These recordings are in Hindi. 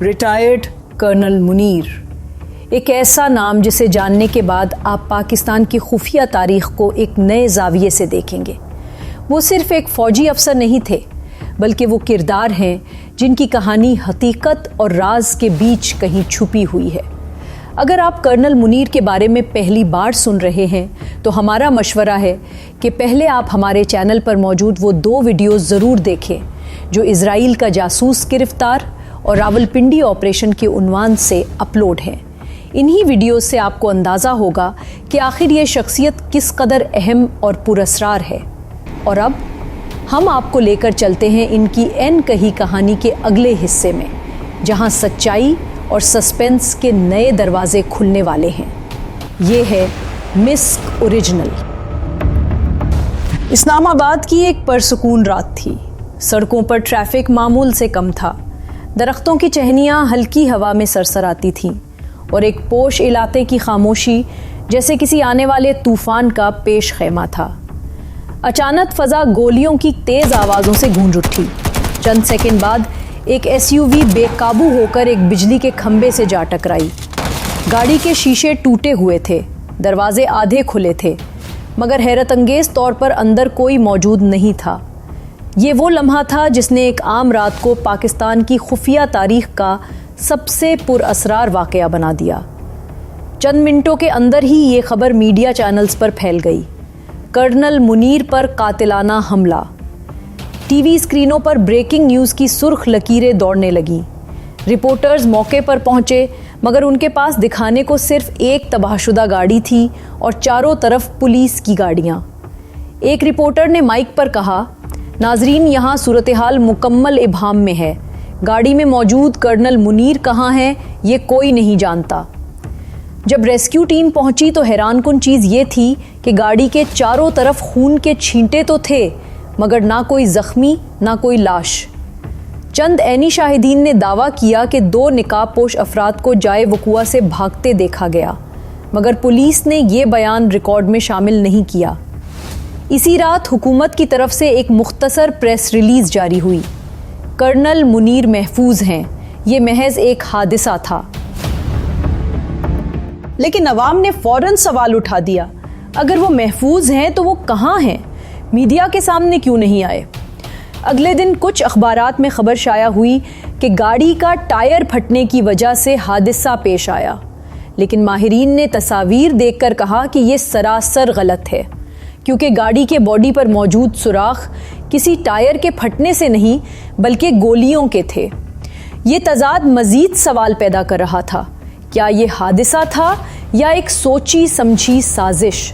रिटायर्ड कर्नल मुनीर, एक ऐसा नाम जिसे जानने के बाद आप पाकिस्तान की खुफिया तारीख को एक नए जाविये से देखेंगे। वो सिर्फ एक फौजी अफसर नहीं थे, बल्कि वो किरदार हैं जिनकी कहानी हकीकत और राज के बीच कहीं छुपी हुई है। अगर आप कर्नल मुनीर के बारे में पहली बार सुन रहे हैं तो हमारा मशवरा है कि पहले आप हमारे चैनल पर मौजूद वो 2 वीडियोस ज़रूर देखें जो इजराइल का जासूस गिरफ्तार और रावलपिंडी ऑपरेशन के उन्वान से अपलोड हैं। इन्हीं वीडियोस से आपको अंदाज़ा होगा कि आखिर ये शख्सियत किस कदर अहम और पुरअसरार है। और अब हम आपको लेकर चलते हैं इनकी एन कही कहानी के अगले हिस्से में, जहां सच्चाई और सस्पेंस के नए दरवाजे खुलने वाले हैं। ये है मिस्क ओरिजिनल। इस्लामाबाद की एक परसुकून रात थी। सड़कों पर ट्रैफिक मामूल से कम था। दरख्तों की टहनियाँ हल्की हवा में सरसराती थीं और एक पोश इलाके की खामोशी जैसे किसी आने वाले तूफान का पेश खैमा था। अचानक फजा गोलियों की तेज आवाज़ों से गूंज उठी। चंद सेकंड बाद एक एसयूवी बेकाबू होकर एक बिजली के खंभे से जा टकराई। गाड़ी के शीशे टूटे हुए थे, दरवाजे आधे खुले थे, मगर हैरत अंगेज तौर पर अंदर कोई मौजूद नहीं था। ये वो लम्हा था जिसने एक आम रात को पाकिस्तान की खुफिया तारीख का सबसे पुरअसरार वाक़या बना दिया। चंद मिनटों के अंदर ही ये खबर मीडिया चैनल्स पर फैल गई। कर्नल मुनीर पर कातिलाना हमला। टीवी स्क्रीनों पर ब्रेकिंग न्यूज़ की सुर्ख लकीरें दौड़ने लगीं। रिपोर्टर्स मौके पर पहुंचे, मगर उनके पास दिखाने को सिर्फ एक तबाहशुदा गाड़ी थी और चारों तरफ पुलिस की गाड़ियां। एक रिपोर्टर ने माइक पर कहा, नाजरीन, यहाँ सूरत हाल मुकम्मल इब्हाम में है। गाड़ी में मौजूद कर्नल मुनीर कहाँ हैं ये कोई नहीं जानता। जब रेस्क्यू टीम पहुंची तो हैरानकुन चीज़ ये थी कि गाड़ी के चारों तरफ खून के छींटे तो थे, मगर ना कोई जख्मी ना कोई लाश। चंद ऐनी शाहिदीन ने दावा किया कि 2 निकाबपोश अफराद को जाए वकुआ से भागते देखा गया, मगर पुलिस ने ये बयान रिकॉर्ड में शामिल नहीं किया। इसी रात हुकूमत की तरफ से एक मुख्तसर प्रेस रिलीज जारी हुई। कर्नल मुनीर महफूज हैं, ये महज एक हादिसा था। लेकिन अवाम ने फौरन सवाल उठा दिया, अगर वो महफूज हैं तो वो कहाँ हैं? मीडिया के सामने क्यों नहीं आए? अगले दिन कुछ अखबारात में खबर शाया हुई कि गाड़ी का टायर फटने की वजह से हादिसा पेश आया, लेकिन माहिरीन ने तस्वीर देखकर कहा कि ये सरासर गलत है, क्योंकि गाड़ी के बॉडी पर मौजूद सुराख किसी टायर के फटने से नहीं बल्कि गोलियों के थे। ये तजाद मजीद सवाल पैदा कर रहा था, क्या ये हादिसा था या एक सोची समझी साजिश?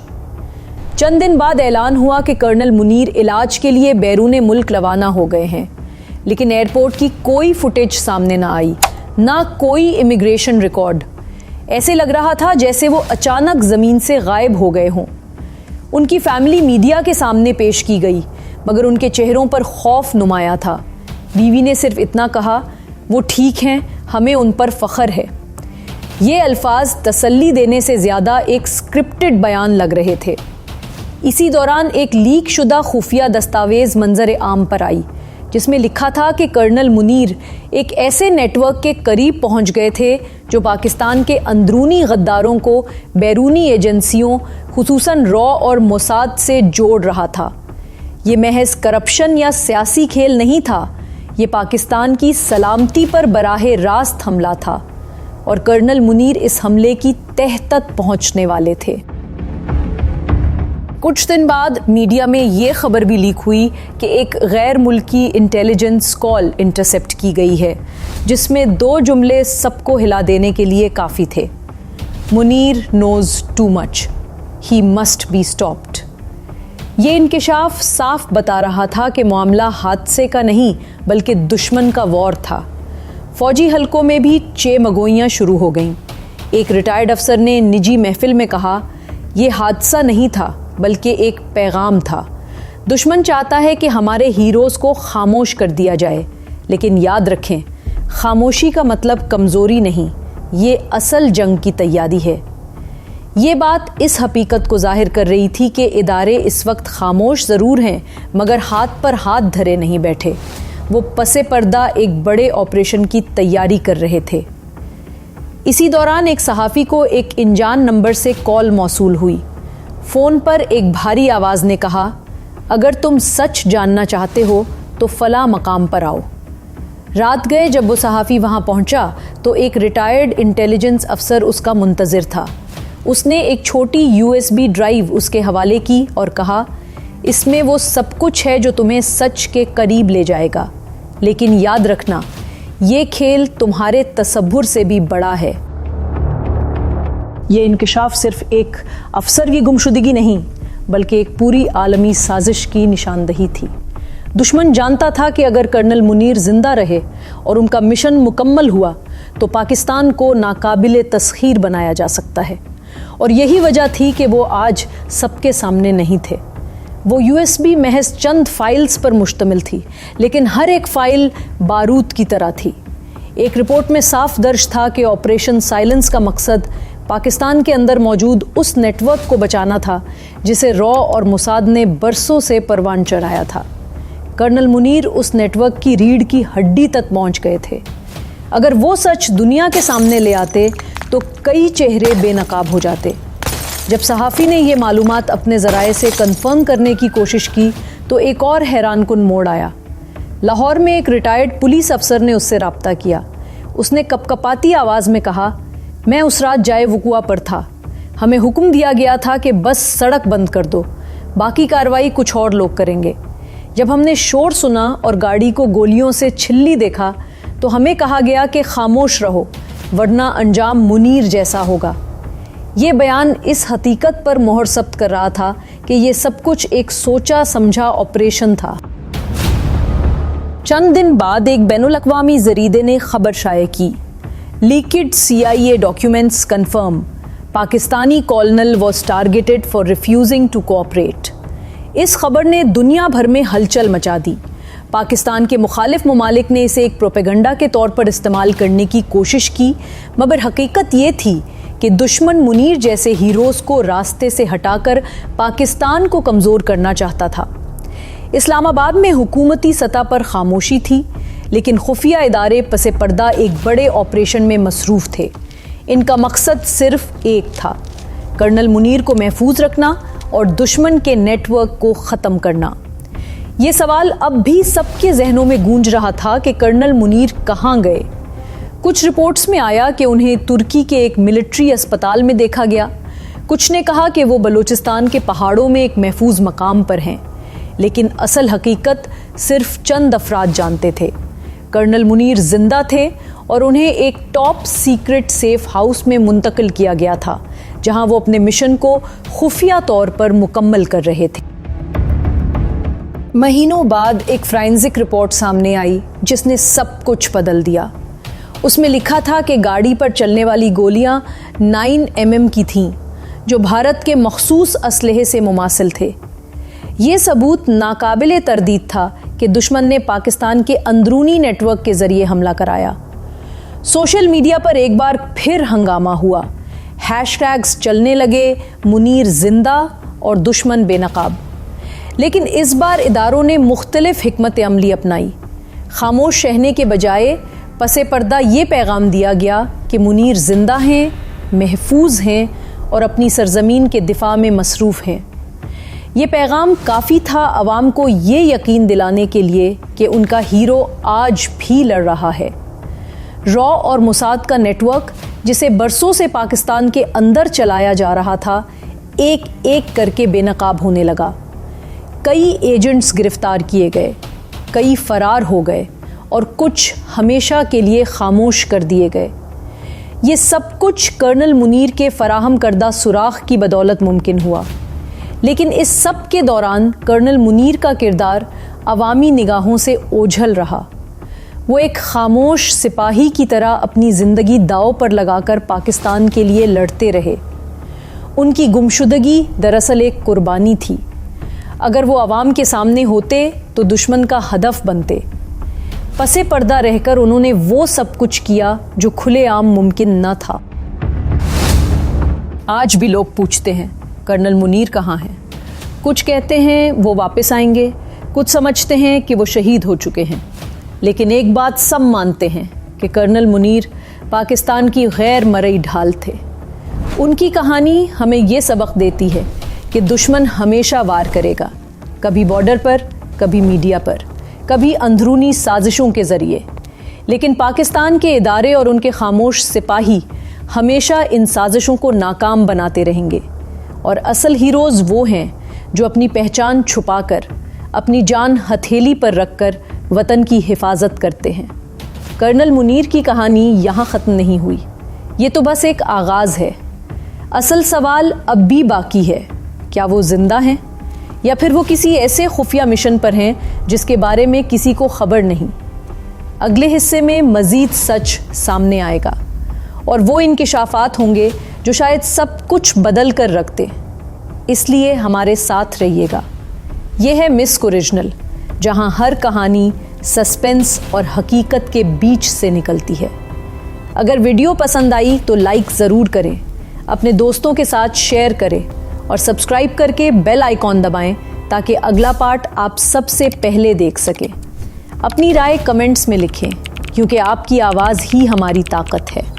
चंद दिन बाद ऐलान हुआ कि कर्नल मुनीर इलाज के लिए बैरून मुल्क रवाना हो गए हैं, लेकिन एयरपोर्ट की कोई फुटेज सामने ना आई, ना कोई इमिग्रेशन रिकॉर्ड। ऐसे लग रहा था जैसे वो अचानक ज़मीन से गायब हो गए हों। उनकी फैमिली मीडिया के सामने पेश की गई, मगर उनके चेहरों पर खौफ नुमाया था। बीवी ने सिर्फ इतना कहा, वो ठीक हैं, हमें उन पर फ़ख्र है। ये अल्फाज तसल्ली देने से ज़्यादा एक स्क्रिप्टेड बयान लग रहे थे। इसी दौरान एक लीक शुदा खुफिया दस्तावेज़ मंजर आम पर आई, जिसमें लिखा था कि कर्नल मुनीर एक ऐसे नेटवर्क के करीब पहुंच गए थे जो पाकिस्तान के अंदरूनी गद्दारों को बैरूनी एजेंसियों खुसूसन रॉ और मोसाद से जोड़ रहा था। ये महज करप्शन या सियासी खेल नहीं था, ये पाकिस्तान की सलामती पर बराहे रास्त हमला था और कर्नल मुनीर इस हमले की तह तक पहुंचने वाले थे। कुछ दिन बाद मीडिया में ये खबर भी लीक हुई कि एक गैर मुल्की इंटेलिजेंस कॉल इंटरसेप्ट की गई है, जिसमें 2 जुमले सबको हिला देने के लिए काफ़ी थे। Munir knows too much, he must be stopped. ये इंकिशाफ साफ बता रहा था कि मामला हादसे का नहीं बल्कि दुश्मन का वॉर था। फौजी हलकों में भी चेमगोइयाँ शुरू हो गईं। एक रिटायर्ड अफसर ने निजी महफिल में कहा, यह हादसा नहीं था बल्कि एक पैगाम था। दुश्मन चाहता है कि हमारे हीरोज़ को खामोश कर दिया जाए, लेकिन याद रखें, खामोशी का मतलब कमज़ोरी नहीं, ये असल जंग की तैयारी है। ये बात इस हकीकत को जाहिर कर रही थी कि इदारे इस वक्त खामोश ज़रूर हैं, मगर हाथ पर हाथ धरे नहीं बैठे। वो पसे पर्दा एक बड़े ऑपरेशन की तैयारी कर रहे थे। इसी दौरान एक सहाफ़ी को एक अनजान नंबर से कॉल मौसूल हुई। फ़ोन पर एक भारी आवाज़ ने कहा, अगर तुम सच जानना चाहते हो तो फला मकाम पर आओ। रात गए जब वो सहाफ़ी वहाँ पहुँचा तो एक रिटायर्ड इंटेलिजेंस अफसर उसका मुंतज़िर था। उसने एक छोटी USB ड्राइव उसके हवाले की और कहा, इसमें वो सब कुछ है जो तुम्हें सच के करीब ले जाएगा, लेकिन याद रखना ये खेल तुम्हारे तसव्वुर से भी बड़ा है। ये इंकिशाफ सिर्फ एक अफसर की गुमशुदगी नहीं बल्कि एक पूरी आलमी साजिश की निशानदही थी। दुश्मन जानता था कि अगर कर्नल मुनीर जिंदा रहे और उनका मिशन मुकम्मल हुआ तो पाकिस्तान को नाकाबिले तस्खीर बनाया जा सकता है, और यही वजह थी कि वो आज सबके सामने नहीं थे। वो USB महज चंद फाइल्स पर मुश्तमिल थी, लेकिन हर एक फाइल बारूद की तरह थी। एक रिपोर्ट में साफ दर्ज था कि ऑपरेशन साइलेंस का मकसद पाकिस्तान के अंदर मौजूद उस नेटवर्क को बचाना था जिसे रॉ और मुसाद ने बरसों से परवान चढ़ाया था। कर्नल मुनीर उस नेटवर्क की रीढ़ की हड्डी तक पहुंच गए थे। अगर वो सच दुनिया के सामने ले आते तो कई चेहरे बेनकाब हो जाते। जब सहाफ़ी ने ये मालूमात अपने ज़राए से कंफर्म करने की कोशिश की तो एक और हैरानकुन मोड़ आया। लाहौर में एक रिटायर्ड पुलिस अफसर ने उससे रब्ता किया। उसने कपकपाती आवाज़ में कहा, मैं उस रात जाए वकुआ पर था। हमें हुक्म दिया गया था कि बस सड़क बंद कर दो, बाकी कार्रवाई कुछ और लोग करेंगे। जब हमने शोर सुना और गाड़ी को गोलियों से छिल्ली देखा तो हमें कहा गया कि खामोश रहो वरना अंजाम मुनीर जैसा होगा। ये बयान इस हकीकत पर मोहर सब्त कर रहा था कि ये सब कुछ एक सोचा समझा ऑपरेशन था। चंद दिन बाद एक बैनुल-अक़वामी जरीदे ने खबर शाये की, leaked CIA documents confirm Pakistani colonel was targeted for refusing to cooperate. इस खबर ने दुनिया भर में हलचल मचा दी। पाकिस्तान के मुखालिफ ममालिक ने इसे एक प्रोपेगेंडा के तौर पर इस्तेमाल करने की कोशिश की, मगर हकीकत ये थी कि दुश्मन मुनीर जैसे हीरोज़ को रास्ते से हटाकर पाकिस्तान को कमज़ोर करना चाहता था। इस्लामाबाद में हुकूमती सतह पर खामोशी थी, लेकिन खुफिया इदारे पसे पर्दा एक बड़े ऑपरेशन में मसरूफ़ थे। इनका मकसद सिर्फ एक था, कर्नल मुनीर को महफूज रखना और दुश्मन के नेटवर्क को ख़त्म करना। ये सवाल अब भी सबके जहनों में गूंज रहा था कि कर्नल मुनीर कहाँ गए। कुछ रिपोर्ट्स में आया कि उन्हें तुर्की के एक मिलिट्री अस्पताल में देखा गया। कुछ ने कहा कि वो बलूचिस्तान के पहाड़ों में एक महफूज मकाम पर हैं, लेकिन असल हकीकत सिर्फ चंद अफराद जानते थे। कर्नल मुनीर जिंदा थे और उन्हें एक टॉप सीक्रेट सेफ हाउस में मुंतकिल किया गया था, जहां वो अपने मिशन को खुफिया तौर पर मुकम्मल कर रहे थे। महीनों बाद एक फोरेंसिक रिपोर्ट सामने आई जिसने सब कुछ बदल दिया। उसमें लिखा था कि गाड़ी पर चलने वाली गोलियां 9mm की थीं, जो भारत के मखसूस असलहे से मुमासिल थे। ये सबूत नाकाबिले तरदीद था कि दुश्मन ने पाकिस्तान के अंदरूनी नेटवर्क के जरिए हमला कराया। सोशल मीडिया पर एक बार फिर हंगामा हुआ। हैशटैग्स चलने लगे, मुनीर जिंदा और दुश्मन बेनकाब। लेकिन इस बार इदारों ने मुख्तलिफ हिकमत अमली अपनाई। खामोश रहने के बजाय पसे पर्दा ये पैगाम दिया गया कि मुनीर जिंदा हैं, महफूज हैं और अपनी सरजमीन के दिफा में मसरूफ़ हैं। ये पैगाम काफ़ी था अवाम को ये यकीन दिलाने के लिए कि उनका हीरो आज भी लड़ रहा है। रॉ और मुसाद का नेटवर्क, जिसे बरसों से पाकिस्तान के अंदर चलाया जा रहा था, एक एक करके बेनकाब होने लगा। कई एजेंट्स गिरफ्तार किए गए, कई फरार हो गए और कुछ हमेशा के लिए खामोश कर दिए गए। ये सब कुछ कर्नल मुनीर के फराहम करदा सुराख की बदौलत मुमकिन हुआ। लेकिन इस सब के दौरान कर्नल मुनीर का किरदार अवामी निगाहों से ओझल रहा। वो एक खामोश सिपाही की तरह अपनी ज़िंदगी दांव पर लगाकर पाकिस्तान के लिए लड़ते रहे। उनकी गुमशुदगी दरअसल एक कुर्बानी थी। अगर वो अवाम के सामने होते तो दुश्मन का हदफ बनते। पसे पर्दा रहकर उन्होंने वो सब कुछ किया जो खुलेआम मुमकिन न था। आज भी लोग पूछते हैं कर्नल मुनीर कहाँ हैं। कुछ कहते हैं वो वापस आएंगे, कुछ समझते हैं कि वो शहीद हो चुके हैं। लेकिन एक बात सब मानते हैं कि कर्नल मुनीर पाकिस्तान की गैर मरई ढाल थे। उनकी कहानी हमें ये सबक देती है कि दुश्मन हमेशा वार करेगा, कभी बॉर्डर पर, कभी मीडिया पर, कभी अंदरूनी साजिशों के ज़रिए। लेकिन पाकिस्तान के इदारे और उनके खामोश सिपाही हमेशा इन साजिशों को नाकाम बनाते रहेंगे। और असल हीरोज़ वो हैं जो अपनी पहचान छुपाकर, अपनी जान हथेली पर रखकर वतन की हिफाजत करते हैं। कर्नल मुनीर की कहानी यहाँ ख़त्म नहीं हुई, ये तो बस एक आगाज़ है। असल सवाल अब भी बाकी है, क्या वो ज़िंदा हैं या फिर वो किसी ऐसे खुफिया मिशन पर हैं जिसके बारे में किसी को खबर नहीं। अगले हिस्से में मज़ीद सच सामने आएगा और वो इंकिशाफात होंगे जो शायद सब कुछ बदल कर रख दे। इसलिए हमारे साथ रहिएगा। ये है मिस्क ओरिजिनल, जहां हर कहानी सस्पेंस और हकीकत के बीच से निकलती है। अगर वीडियो पसंद आई तो लाइक ज़रूर करें, अपने दोस्तों के साथ शेयर करें और सब्सक्राइब करके बेल आइकॉन दबाएं ताकि अगला पार्ट आप सबसे पहले देख सकें। अपनी राय कमेंट्स में लिखें, क्योंकि आपकी आवाज़ ही हमारी ताकत है।